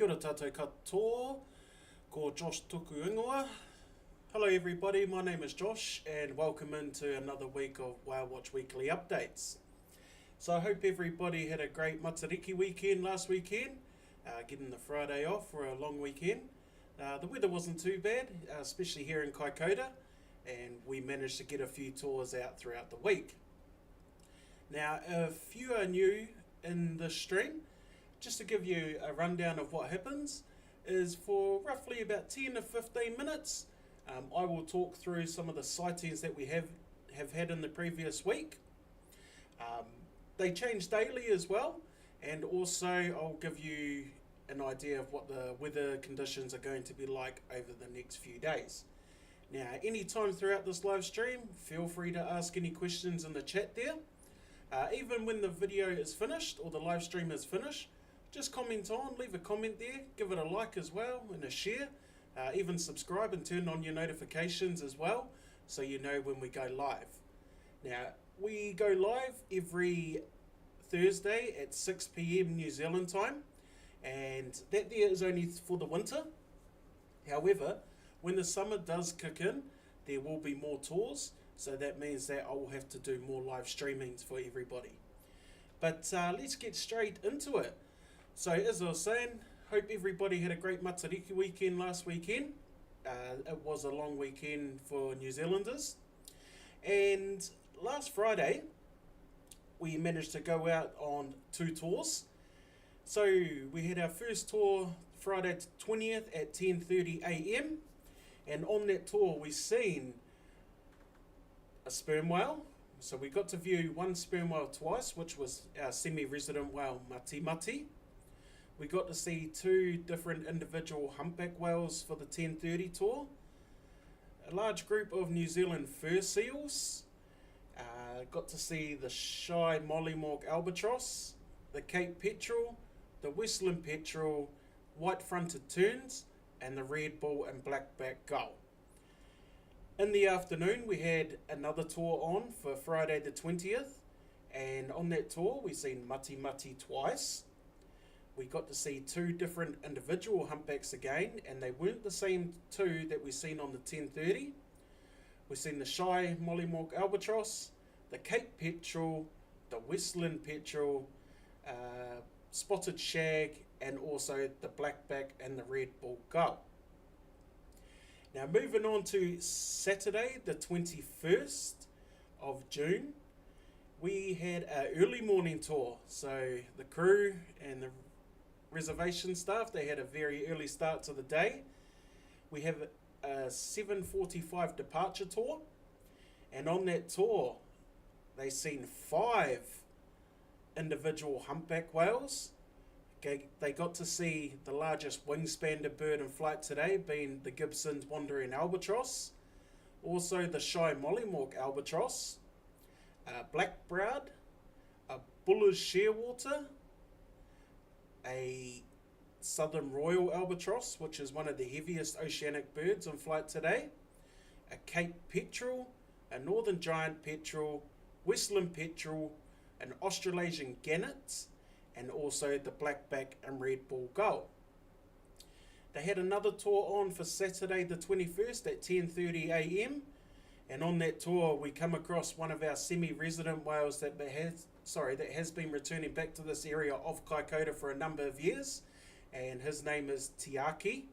Kia ora tātou katoa, ko Josh tuku ingoa. Hello everybody, my name is Josh and welcome into another week of Whale Watch Weekly Updates. So I hope everybody had a great Matariki weekend last weekend, getting the Friday off for a long weekend. The weather wasn't too bad, especially here in Kaikoura, and we managed to get a few tours out throughout the week. Now, if you are new in this stream, just to give you a rundown of what happens, is for roughly about 10 to 15 minutes, I will talk through some of the sightings that we have had in the previous week. They change daily as well, and also I'll give you an idea of what the weather conditions are going to be like over the next few days. Now, anytime throughout this live stream, feel free to ask any questions in the chat there. Even when the video is finished or the live stream is finished, just comment on, leave a comment there, give it a like as well and a share. Even subscribe and turn on your notifications as well so you know when we go live. Now, we go live every Thursday at 6 PM New Zealand time, and that there is only for the winter. However, when the summer does kick in, there will be more tours, so that means that I will have to do more live streamings for everybody. But let's get straight into it. So as I was saying, hope everybody had a great Matariki weekend last weekend. It was a long weekend for New Zealanders. And last Friday, we managed to go out on 2 tours. So we had our first tour Friday 20th at 10:30 AM. And on that tour, we seen a sperm whale. So we got to view one sperm whale twice, which was our semi-resident whale Mati Mati. We got to see 2 different individual humpback whales for the 10:30 tour. A large group of New Zealand fur seals. Got to see the shy mollymawk albatross, the Cape petrel, the Westland petrel, white-fronted terns, and the red bull and blackback gull. In the afternoon, we had another tour on for Friday the 20th, and on that tour we seen Mati Mati twice. We got to see 2 different individual humpbacks again, and they weren't the same 2 that we seen on the 10:30. We seen the shy mollymawk albatross, the Cape petrel, the Westland petrel, spotted shag, and also the blackback and the red bull gull. Now moving on to Saturday the 21st of June, we had an early morning tour. So the crew and the reservation staff, they had a very early start to the day. We have a 7:45 departure tour, and on that tour they seen 5 individual humpback whales. They got to see the largest wingspaned bird in flight today, being the Gibson's wandering albatross, also the shy mollymawk albatross, black-browed, a Buller's shearwater, a southern royal albatross, which is one of the heaviest oceanic birds in flight today, a Cape petrel, a northern giant petrel, Westland petrel, an Australasian gannet, and also the blackback and red bull gull. They had another tour on for Saturday the 21st at 10:30 AM, and on that tour we come across one of our semi-resident whales that has been returning back to this area of Kaikoura for a number of years, and his name is Tiaki.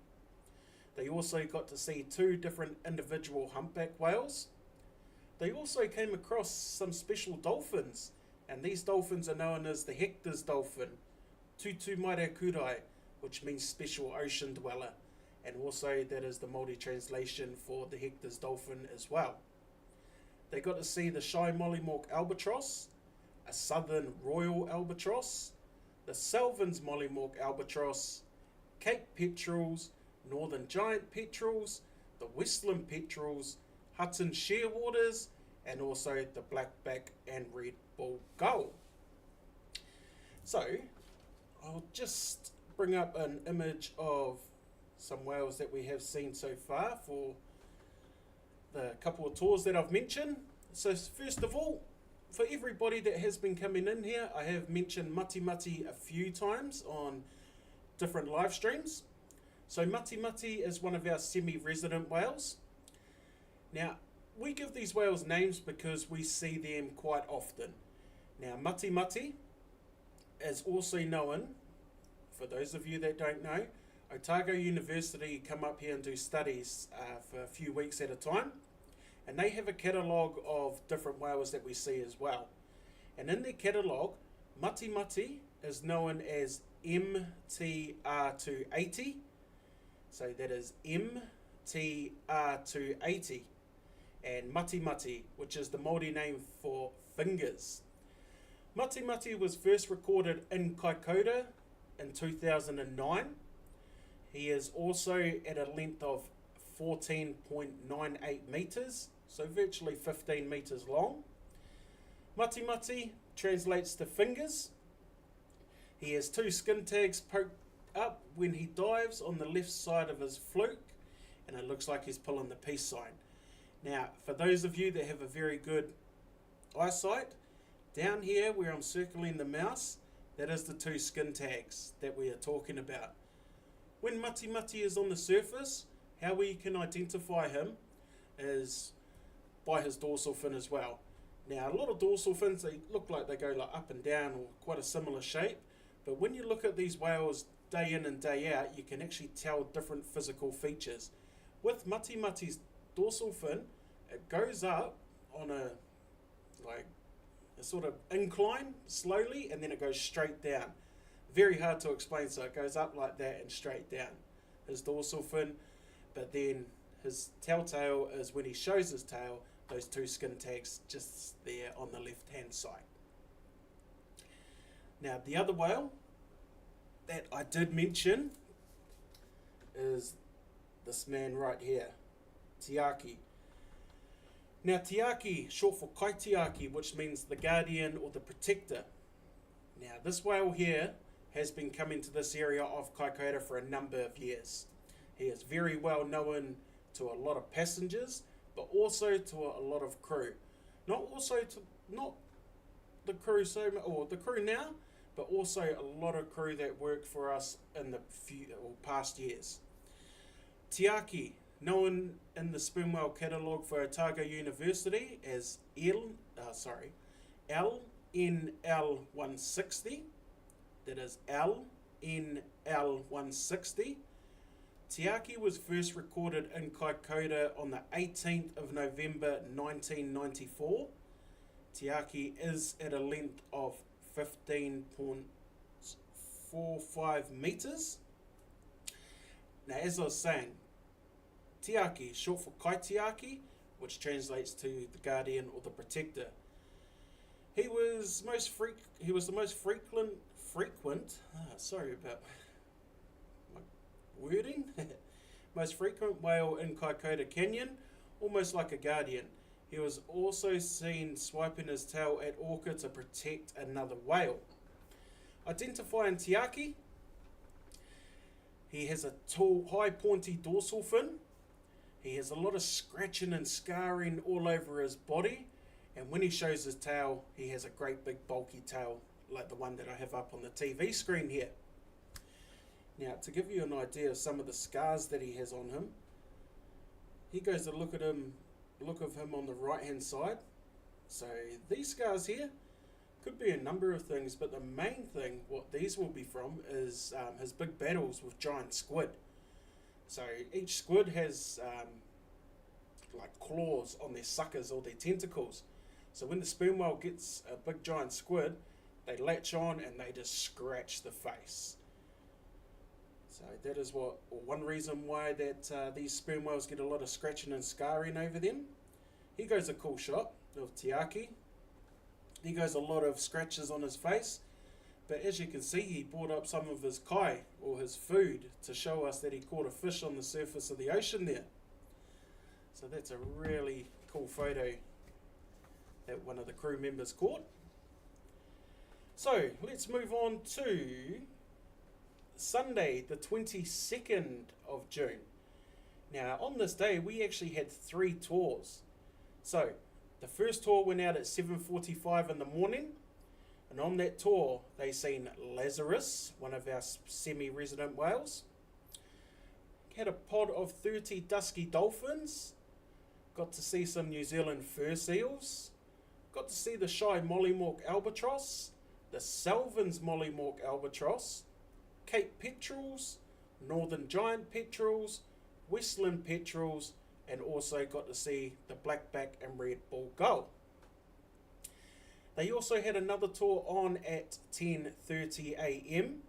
They also got to see 2 different individual humpback whales. They also came across some special dolphins, and these dolphins are known as the Hector's dolphin, Tutu Maire Kurai, which means special ocean dweller, and also that is the Māori translation for the Hector's dolphin as well. They got to see the shy mollymawk albatross, a southern royal albatross, the Selvin's mollymawk albatross, Cape petrels, northern giant petrels, the Westland petrels, Hutton shearwaters, and also the blackback and red bull gull. So, I'll just bring up an image of some whales that we have seen so far for the couple of tours that I've mentioned. So first of all, for everybody that has been coming in here, I have mentioned Mati Mati a few times on different live streams. So Mati Mati is one of our semi-resident whales. Now, we give these whales names because we see them quite often. Now, Mati Mati is also known, for those of you that don't know, Otago University come up here and do studies for a few weeks at a time, and they have a catalogue of different whales that we see as well. And in their catalogue, Mati Mati is known as MTR280, so that is MTR280, and Mati Mati, which is the Māori name for fingers. Mati Mati was first recorded in Kaikoura in 2009. He is also at a length of 14.98 metres, so virtually 15 metres long. Mati Mati translates to fingers. He has 2 skin tags poked up when he dives on the left side of his fluke, and it looks like he's pulling the peace sign. Now, for those of you that have a very good eyesight, down here where I'm circling the mouse, that is the 2 skin tags that we are talking about. When Mati Mati is on the surface, how we can identify him is by his dorsal fin as well. Now, a lot of dorsal fins, they look like they go like up and down or quite a similar shape, but when you look at these whales day in and day out, you can actually tell different physical features. With Mati Mati's dorsal fin, it goes up on a sort of incline slowly, and then it goes straight down. Very hard to explain, so it goes up like that and straight down, his dorsal fin, but then his telltale is when he shows his tail, those 2 skin tags just there on the left hand side. Now, the other whale that I did mention is this man right here, Tiaki. Now, Tiaki, short for Kaitiaki, which means the guardian or the protector. Now, this whale here has been coming to this area of Kaikoura for a number of years. He is very well known to a lot of passengers, but also to a lot of crew. Not the crew the crew now, but also a lot of crew that worked for us in the past years. Tiaki, known in the sperm whale catalogue for Otago University as LNL160, that is LNL160. Tiaki was first recorded in Kaikoura on the 18th of November 1994. Tiaki is at a length of 15.45 metres. Now, as I was saying, Tiaki, short for Kaitiaki, which translates to the guardian or the protector. He was the most frequent. Sorry about my wording. Most frequent whale in Kaikoura Canyon, almost like a guardian. He was also seen swiping his tail at orca to protect another whale. Identifying Tiaki, he has a tall, high, pointy dorsal fin. He has a lot of scratching and scarring all over his body, and when he shows his tail, he has a great big bulky tail like the one that I have up on the TV screen here. Now, to give you an idea of some of the scars that he has on him, he goes to look of him on the right hand side. So these scars here could be a number of things, but the main thing what these will be from is his big battles with giant squid. So each squid has like claws on their suckers or their tentacles. So when the sperm whale gets a big giant squid, they latch on and they just scratch the face. So that is one reason why that these sperm whales get a lot of scratching and scarring over them. He goes a cool shot of Tiaki. He goes a lot of scratches on his face. But as you can see, he brought up some of his kai, or his food, to show us that he caught a fish on the surface of the ocean there. So that's a really cool photo that one of the crew members caught. So let's move on to Sunday, the 22nd of June. Now, on this day, we actually had 3 tours. So the first tour went out at 7:45 in the morning. And on that tour, they seen Lazarus, one of our semi-resident whales. Had a pod of 30 dusky dolphins. Got to see some New Zealand fur seals. Got to see the shy mollymawk albatross, the Salvin's mollymawk albatross, Cape petrels, northern giant petrels, westland petrels, and also got to see the blackback and red ball gull. They also had another tour on at 10:30 a.m.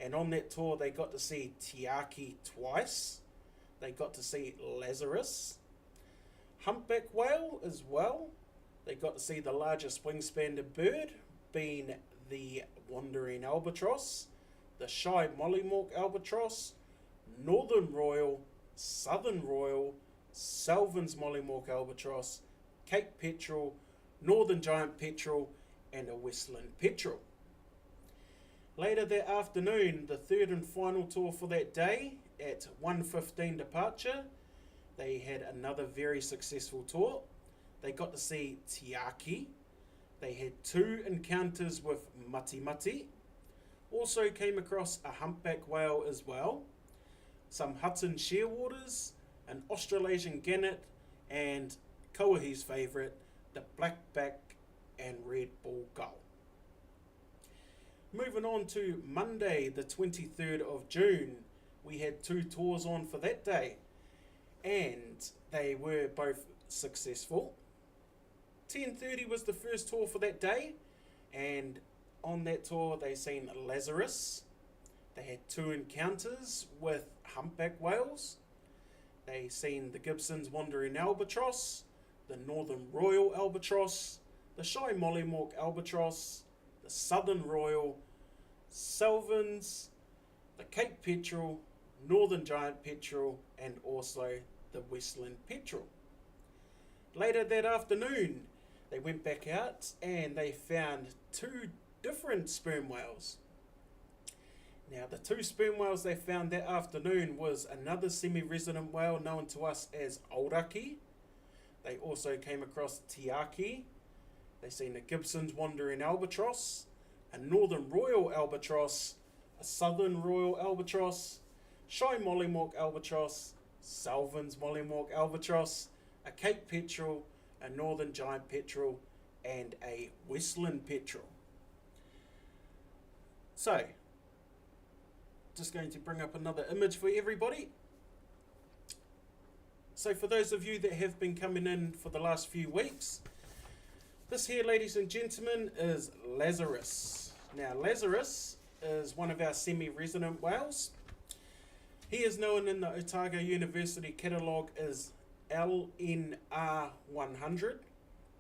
and on that tour they got to see Tiaki twice. They got to see Lazarus, humpback whale as well. They got to see the largest wingspan bird, being the wandering albatross, the shy mollymawk albatross, northern royal, southern royal, Salvin's mollymawk albatross, Cape petrel, northern giant petrel, and a westland petrel. Later that afternoon, the third and final tour for that day, at 1:15 departure, they had another very successful tour. They got to see Tiaki. They had 2 encounters with Mati Mati. Also came across a humpback whale as well, some Hutton shearwaters, an Australasian gannet, and Kauahi's favourite, the blackback and red ball gull. Moving on to Monday, the 23rd of June, we had 2 tours on for that day, and they were both successful. 10:30 was the first tour for that day, and on that tour they seen Lazarus. They had 2 encounters with humpback whales. They seen the Gibson's wandering albatross, the northern royal albatross, the shy mollymawk albatross, the southern royal, Salvin's, the Cape petrel, northern giant petrel, and also the westland petrel. Later that afternoon, they went back out and they found 2 different sperm whales. Now, the 2 sperm whales they found that afternoon was another semi-resident whale known to us as Aoraki. They also came across Tiaki. They seen a Gibson's wandering albatross, a northern royal albatross, a southern royal albatross, shy mollymawk albatross, Salvin's mollymawk albatross, a Cape petrel, a northern giant petrel, and a westland petrel. So, just going to bring up another image for everybody. So for those of you that have been coming in for the last few weeks, this here, ladies and gentlemen, is Lazarus. Now, Lazarus is one of our semi-resident whales. He is known in the Otago University catalogue as LNR 100.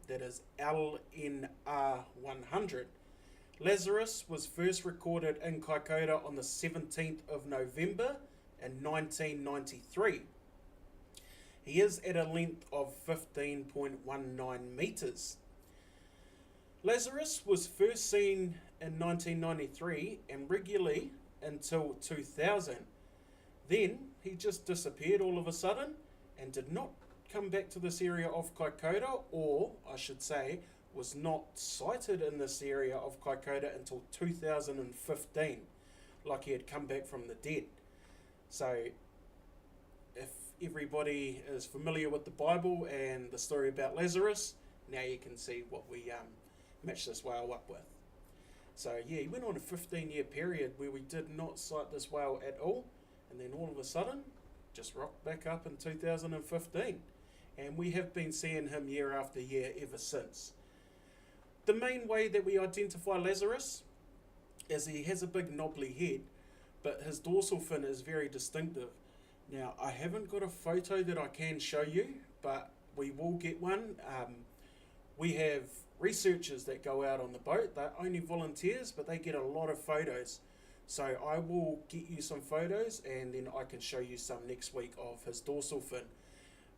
That is LNR 100. Lazarus was first recorded in Kaikoura on the 17th of November in 1993. He is at a length of 15.19 metres. Lazarus was first seen in 1993 and regularly until 2000. Then he just disappeared all of a sudden and did not come back to this area of Kaikoura, or I should say was not sighted in this area of Kaikoura until 2015, like he had come back from the dead. So if everybody is familiar with the Bible and the story about Lazarus, now you can see what we match this whale up with. So yeah, he went on a 15-year period where we did not sight this whale at all, and then all of a sudden just rocked back up in 2015, and we have been seeing him year after year ever since. The main way that we identify Lazarus is he has a big knobbly head, but his dorsal fin is very distinctive. Now, I haven't got a photo that I can show you, but we will get one. We have researchers that go out on the boat. They're only volunteers, but they get a lot of photos. So I will get you some photos, and then I can show you some next week of his dorsal fin.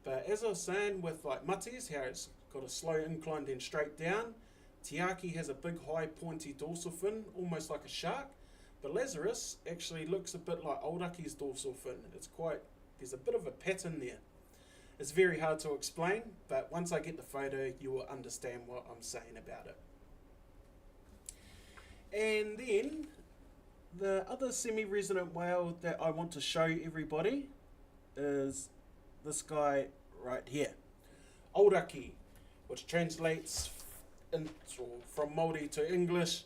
But as I was saying with like Matis, how it's got a slow incline then straight down, Tiaki has a big high pointy dorsal fin, almost like a shark. But Lazarus actually looks a bit like Aoraki's dorsal fin. There's a bit of a pattern there. It's very hard to explain, but once I get the photo, you will understand what I'm saying about it. And then the other semi-resident whale that I want to show everybody is this guy right here, Auraki, which translates from Māori to English,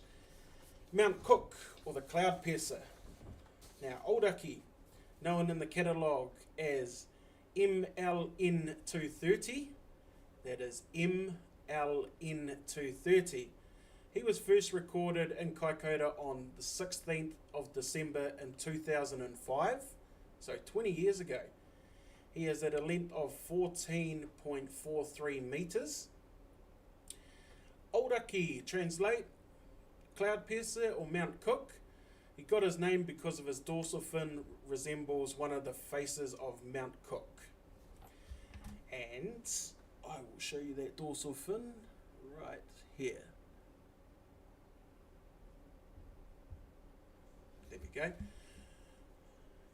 Mount Cook, or the Cloud Piercer. Now, Auraki, known in the catalogue as MLN230, that is MLN230. He was first recorded in Kaikoura on the 16th of December in 2005, so 20 years ago. He is at a length of 14.43 metres. Auraki translate, Cloud Piercer or Mount Cook. He got his name because of his dorsal fin resembles one of the faces of Mount Cook. And I will show you that dorsal fin right here. There we go.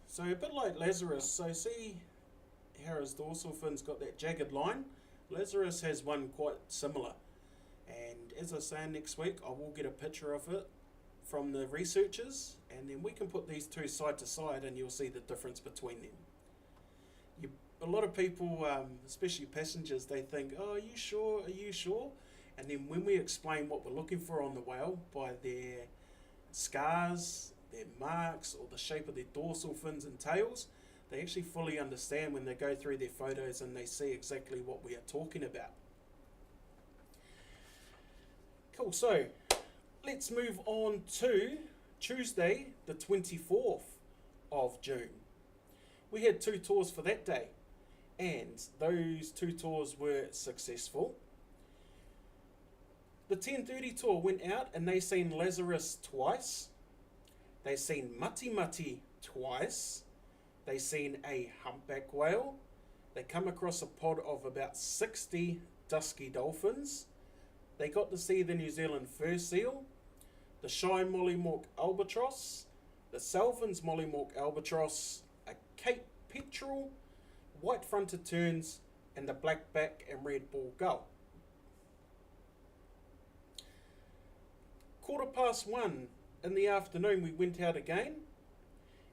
So a bit like Lazarus, so see how his dorsal fin's got that jagged line? Lazarus has one quite similar. And as I say, next week I will get a picture of it from the researchers, and then we can put these two side to side and you'll see the difference between them. A lot of people, especially passengers, they think, oh, are you sure? Are you sure? And then when we explain what we're looking for on the whale by their scars, their marks, or the shape of their dorsal fins and tails, they actually fully understand when they go through their photos and they see exactly what we are talking about. Cool, so let's move on to Tuesday, the 24th of June. We had 2 tours for that day, and those 2 tours were successful. The 10:30 tour went out and they seen Lazarus twice. They seen Mati Mati twice. They seen a humpback whale. They come across a pod of about 60 dusky dolphins. They got to see the New Zealand fur seal, the shy mollymawk albatross, the Salvin's mollymawk albatross, a Cape petrel, white-fronted terns, and the blackback and red ball gull. 1:15 in the afternoon we went out again,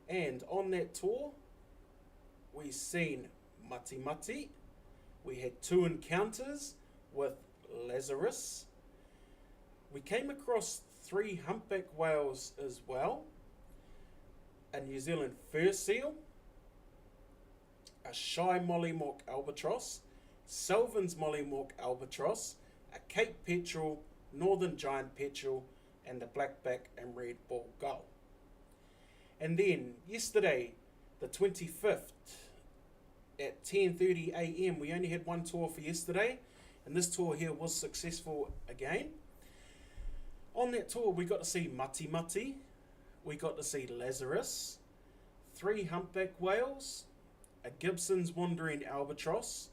and on that tour we seen Mati Mati. We had 2 encounters with Lazarus. We came across 3 humpback whales as well, a New Zealand fur seal, a shy mollymawk albatross, Salvin's mollymawk albatross, a Cape petrel, northern giant petrel, and the blackback and red ball gull. And then yesterday, the 25th, at 10:30 a.m, we only had 1 tour for yesterday, and this tour here was successful again. On that tour we got to see Mati Mati, we got to see Lazarus, 3 humpback whales, a Gibson's wandering albatross,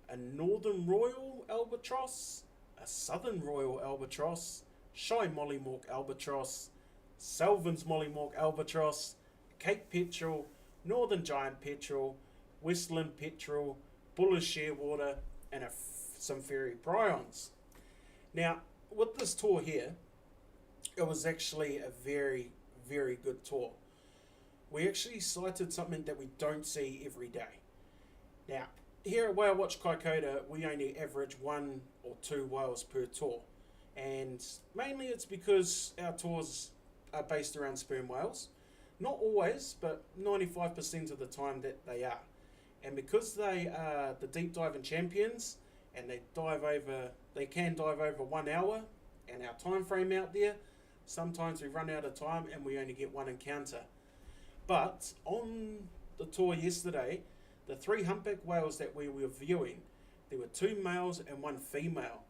a northern royal albatross, a southern royal albatross, shy mollymawk albatross, Salvin's mollymawk albatross, Cape petrel, northern giant petrel, Westland petrel, Buller's shearwater, and some fairy prions. Now, with this tour here, it was actually a very, very good tour. We actually sighted something that we don't see every day. Now, here at Whale Watch Kaikoura, we only average 1 or 2 whales per tour. And mainly it's because our tours are based around sperm whales. Not always, but 95% of the time that they are. And because they are the deep diving champions, and they can dive over 1 hour, and our time frame out there, sometimes we run out of time and we only get 1 encounter. But on the tour yesterday, the 3 humpback whales that we were viewing, there were 2 males and 1 female.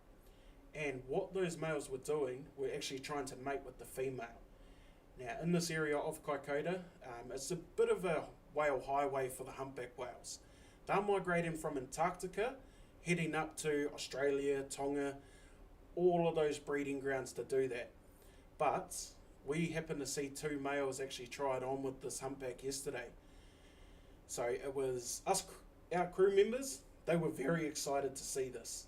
And what those males were doing were actually trying to mate with the female. Now, in this area of Kaikoura, it's a bit of a whale highway for the humpback whales. They're migrating from Antarctica, heading up to Australia, Tonga, all of those breeding grounds to do that. But we happened to see 2 males actually try it on with this humpback yesterday. So it was us, our crew members, they were very excited to see this.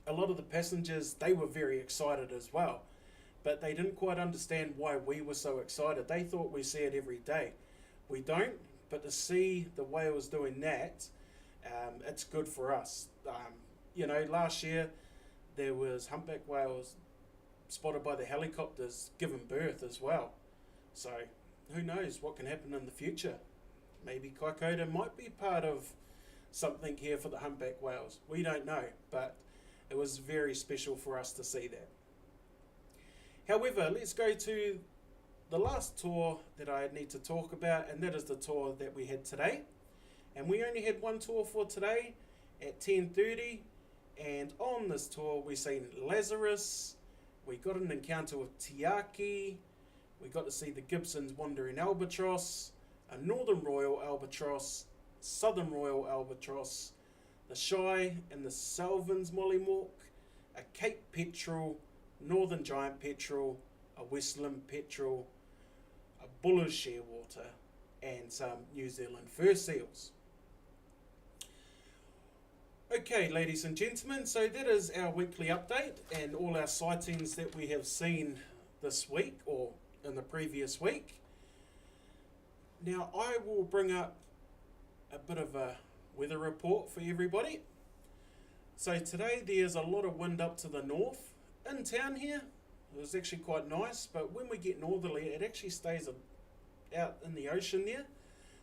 A lot of the passengers, they were very excited as well. but they didn't quite understand why we were so excited. They thought we see it every day. We don't, but to see the whales doing that, it's good for us. Last year there was humpback whales spotted by the helicopters giving birth as well. So who knows what can happen in the future. Maybe Kaikoura might be part of something here for the humpback whales. We don't know, but it was very special for us to see that. However, let's go to the last tour that I need to talk about, and that is the tour that we had today. And we only had one tour for today at 10:30, and on this tour we seen Lazarus, we got an encounter with Tiaki, we got to see the Gibson's Wandering Albatross, a Northern Royal Albatross, Southern Royal Albatross, the Shy and the Salvin's Mollymawk, a Cape Petrel, Northern Giant Petrel, a Westland Petrel, a Buller's Shearwater, and some New Zealand fur seals. Okay, ladies and gentlemen, so that is our weekly update and all our sightings that we have seen this week or in the previous week. Now I will bring up a bit of a weather report for everybody. So today there's a lot of wind up to the north. In town here, it was actually quite nice, but when we get northerly, it actually stays out in the ocean there.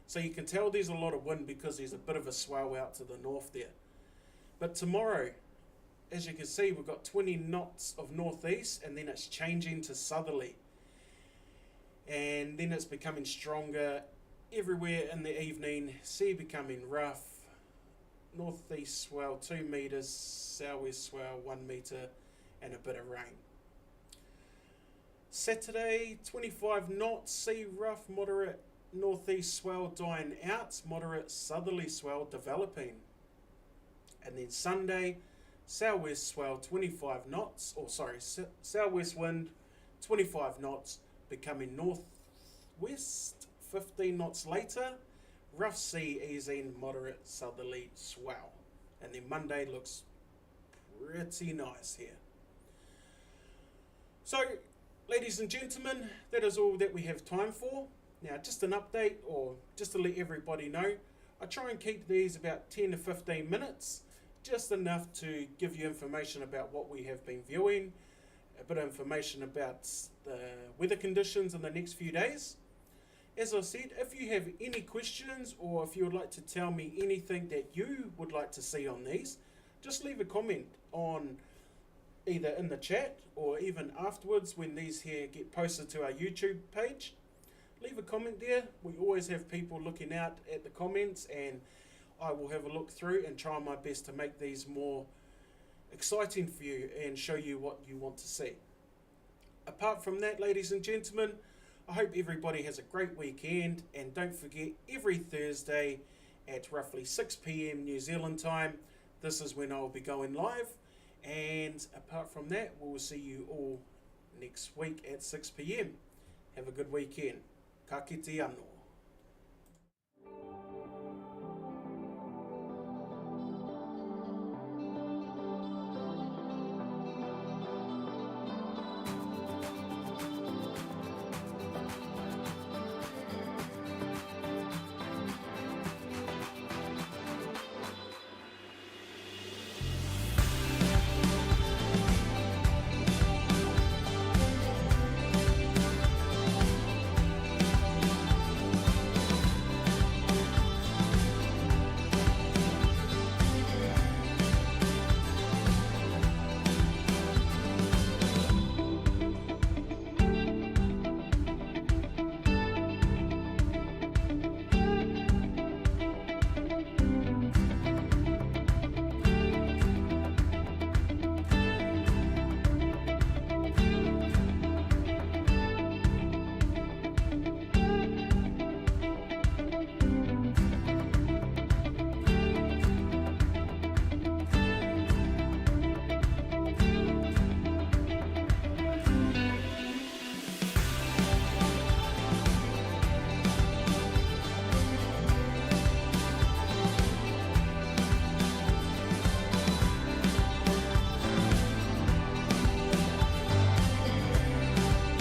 So you can tell there's a lot of wind because there's a bit of a swell out to the north there. But tomorrow, as you can see, we've got 20 knots of northeast, and then it's changing to southerly. And then it's becoming stronger everywhere in the evening, sea becoming rough, northeast swell 2 metres, southwest swell 1 metre, and a bit of rain. Saturday, 25 knots, sea rough, moderate northeast swell dying out, moderate southerly swell developing. And then Sunday, southwest swell 25 knots, southwest wind 25 knots, becoming northwest 15 knots later, rough sea easing, moderate southerly swell. And then Monday looks pretty nice here. So, ladies and gentlemen, that is all that we have time for. Now, just an update, or just to let everybody know, I try and keep these about 10 to 15 minutes, just enough to give you information about what we have been viewing, a bit of information about the weather conditions in the next few days. As I said, if you have any questions or if you would like to tell me anything that you would like to see on these, just leave a comment on either in the chat or even afterwards when these here get posted to our YouTube page. Leave a comment there. We always have people looking out at the comments, and I will have a look through and try my best to make these more exciting for you and show you what you want to see. Apart from that, ladies and gentlemen, I hope everybody has a great weekend, and don't forget, every Thursday at roughly 6 p.m. New Zealand time, this is when I'll be going live. And apart from that, we'll see you all next week at 6 p.m. Have a good weekend. Ka kite anō.